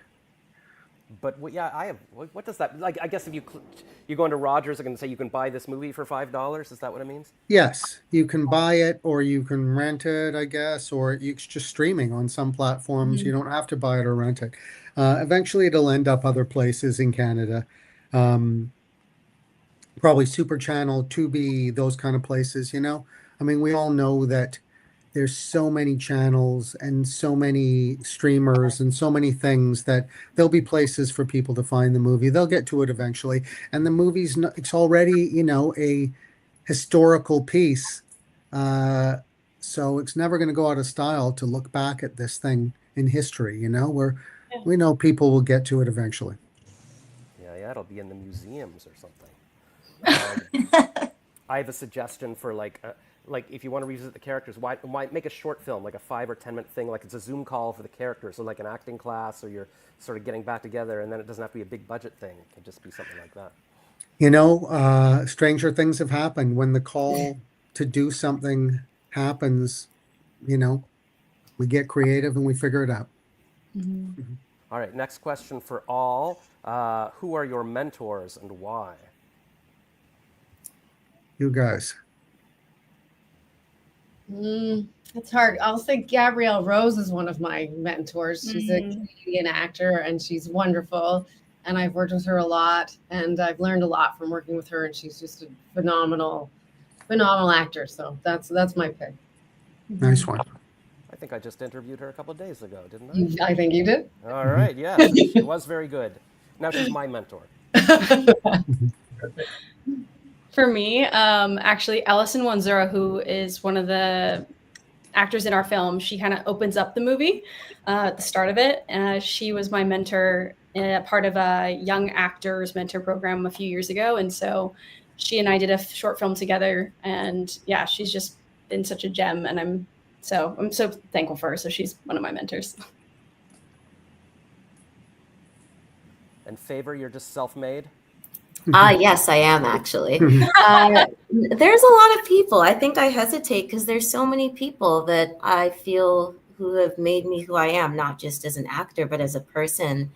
But what does that like? I guess if you go into Rogers, I can say you can buy this movie for $5. Is that what it means? Yes, you can buy it or you can rent it, I guess, or it's just streaming on some platforms. You don't have to buy it or rent it. Eventually, it'll end up other places in Canada. Probably Super Channel, Tubi, those kind of places, I mean, we all know that there's so many channels and so many streamers and so many things that there'll be places for people to find the movie. They'll get to it eventually. And the movie's, it's already, a historical piece. So it's never going to go out of style to look back at this thing in history, we know people will get to it eventually. Yeah, it'll be in the museums or something. I have a suggestion for like if you want to revisit the characters, why make a short film, like a 5 or 10 minute thing, like it's a Zoom call for the characters, or like an acting class, or you're sort of getting back together, and then it doesn't have to be a big budget thing. It can just be something like that. Stranger things have happened. When the call to do something happens, we get creative and we figure it out. All right, next question for all. Who are your mentors and why? You guys. It's hard. I'll say Gabrielle Rose is one of my mentors. She's a Canadian actor and she's wonderful. And I've worked with her a lot and I've learned a lot from working with her. And she's just a phenomenal actor. So that's my pick. Nice one. I think I just interviewed her a couple of days ago, didn't I? I think you did. All right, yes, she was very good. Now she's my mentor. For me, actually, Alison Wanzura, who is one of the actors in our film, she kind of opens up the movie at the start of it. She was my mentor, part of a young actors mentor program a few years ago. And so she and I did a short film together. And yeah, she's just been such a gem. And I'm so thankful for her. So she's one of my mentors. And Favor, you're just self-made? Yes, I am actually. There's a lot of people. I think I hesitate because there's so many people that I feel who have made me who I am, not just as an actor, but as a person.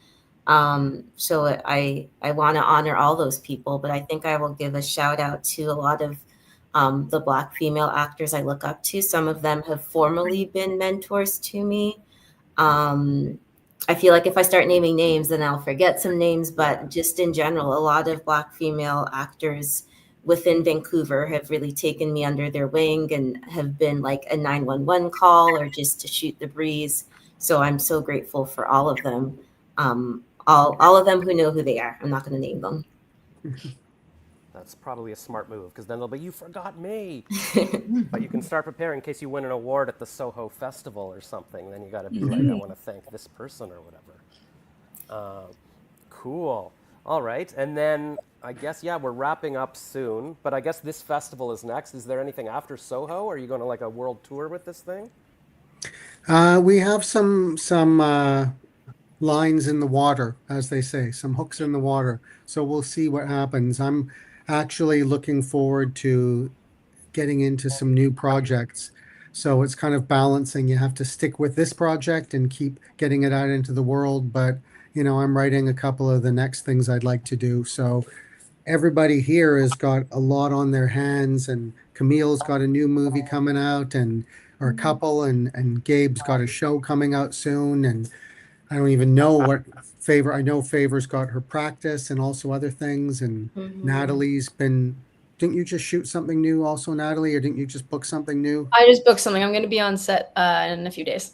So I want to honor all those people, but I think I will give a shout out to a lot of the Black female actors I look up to. Some of them have formally been mentors to me. I feel like if I start naming names, then I'll forget some names, but just in general, a lot of Black female actors within Vancouver have really taken me under their wing and have been like a 911 call or just to shoot the breeze. So I'm so grateful for all of them. All of them who know who they are. I'm not going to name them. That's probably a smart move, because then they'll be, you forgot me. But you can start preparing in case you win an award at the Soho Festival or something. Then you got to be like, I want to thank this person or whatever. Cool. All right, and then I guess, yeah, we're wrapping up soon, but I guess this festival is next. Is there anything after Soho? Are you going to like a world tour with this thing? We have some lines in the water, as they say, some hooks in the water. So we'll see what happens. I'm actually looking forward to getting into some new projects. So it's kind of balancing. You have to stick with this project and keep getting it out into the world. But, I'm writing a couple of the next things I'd like to do. So everybody here has got a lot on their hands, and Camille's got a new movie coming out, and our couple, and Gabe's got a show coming out soon. And I don't even know what Favor. I know Favor's got her practice and also other things. And Natalie's been. Didn't you just shoot something new also, Natalie, or didn't you just book something new? I just booked something. I'm going to be on set in a few days.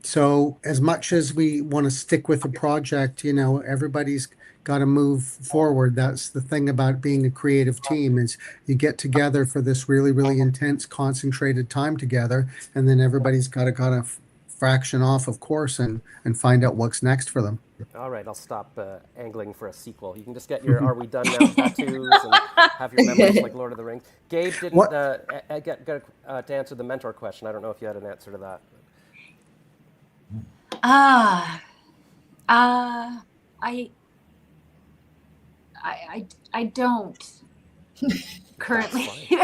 So as much as we want to stick with the project, everybody's got to move forward. That's the thing about being a creative team, is you get together for this really, really intense, concentrated time together, and then everybody's got to kind of fraction off, of course, and find out what's next for them. All right, I'll stop angling for a sequel. You can just get your "Are we done now?" tattoos and have your memories like Lord of the Rings. Gabe didn't get to answer the mentor question. I don't know if you had an answer to that. I don't currently,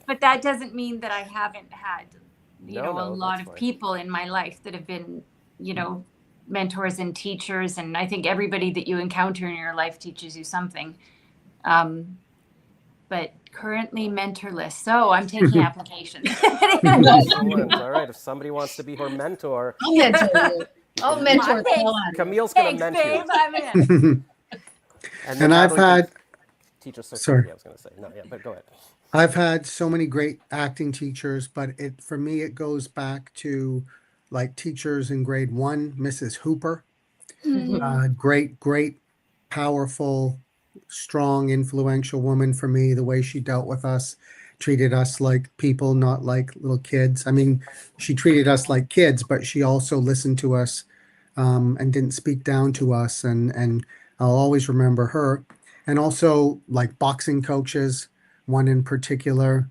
but that doesn't mean that I haven't had, a lot of people in my life that have been, mentors and teachers. And I think everybody that you encounter in your life teaches you something. But currently mentorless, so I'm taking applications. All right, if somebody wants to be her mentor, I'll mentor you. I'll mentor Camille's going to mentor you. I'm in. And I've had teach us. Sorry, I was going to say no, yeah, but go ahead. I've had so many great acting teachers, but for me it goes back to like teachers in grade 1, Mrs. Hooper. Great, powerful, strong, influential woman for me. The way she dealt with us, treated us like people, not like little kids. I mean, she treated us like kids, but she also listened to us and didn't speak down to us. And I'll always remember her. And also like boxing coaches, one in particular,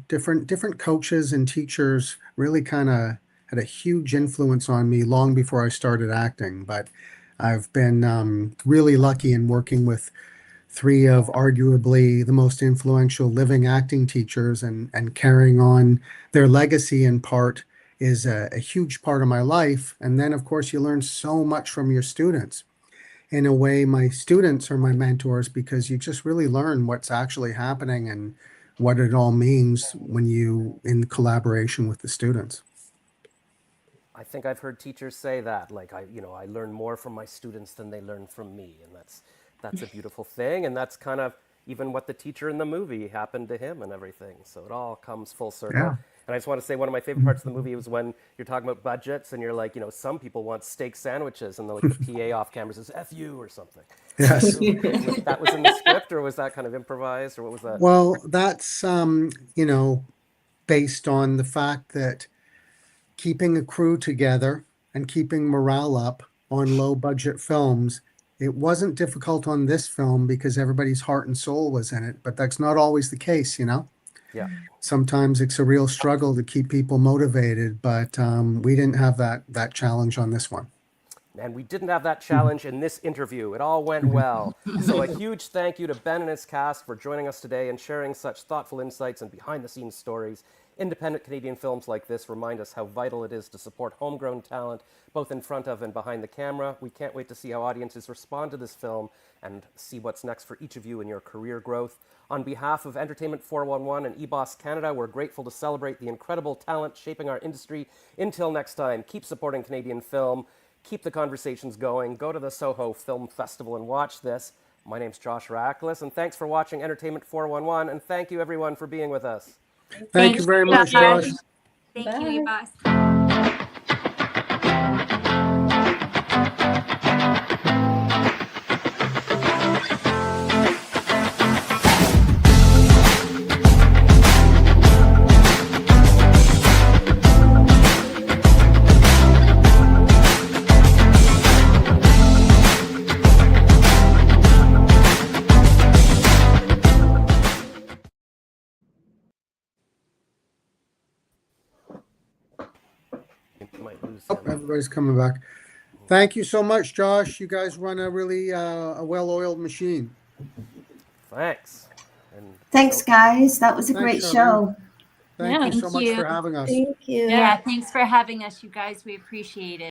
different coaches and teachers really kind of had a huge influence on me long before I started acting. But I've been really lucky in working with 3 of arguably the most influential living acting teachers, and carrying on their legacy in part is a huge part of my life. And then, of course, you learn so much from your students. In a way, my students are my mentors, because you just really learn what's actually happening and what it all means when you in collaboration with the students. I think I've heard teachers say that, like I learn more from my students than they learn from me, and that's a beautiful thing, and that's kind of even what the teacher in the movie happened to him and everything. So it all comes full circle. Yeah. And I just want to say one of my favorite parts of the movie was when you're talking about budgets and you're like, some people want steak sandwiches, and the PA off camera says "F you" or something. Yes. That was in the script, or was that kind of improvised, or what was that? Well, that's based on the fact that keeping a crew together and keeping morale up on low budget films, it wasn't difficult on this film because everybody's heart and soul was in it, but that's not always the case, Yeah. Sometimes it's a real struggle to keep people motivated, but we didn't have that challenge on this one. And we didn't have that challenge in this interview. It all went well. So a huge thank you to Ben and his cast for joining us today and sharing such thoughtful insights and behind-the-scenes stories. Independent Canadian films like this remind us how vital it is to support homegrown talent, both in front of and behind the camera. We can't wait to see how audiences respond to this film and see what's next for each of you in your career growth. On behalf of Entertainment 411 and eBOSS Canada, we're grateful to celebrate the incredible talent shaping our industry. Until next time, keep supporting Canadian film. Keep the conversations going. Go to the Soho Film Festival and watch this. My name's Josh Rackless, and thanks for watching Entertainment 411, and thank you everyone for being with us. Thank you very much, Josh. Thank you, eBOSS. might lose Oh, him. everybody's coming back. Thank you so much, Josh. You guys run a really a well-oiled machine. Thanks. And Thanks, guys. That was a Thanks, great Charlene. show. Thank you so much for having us. Thank you. Yeah, thanks for having us, you guys. We appreciate it.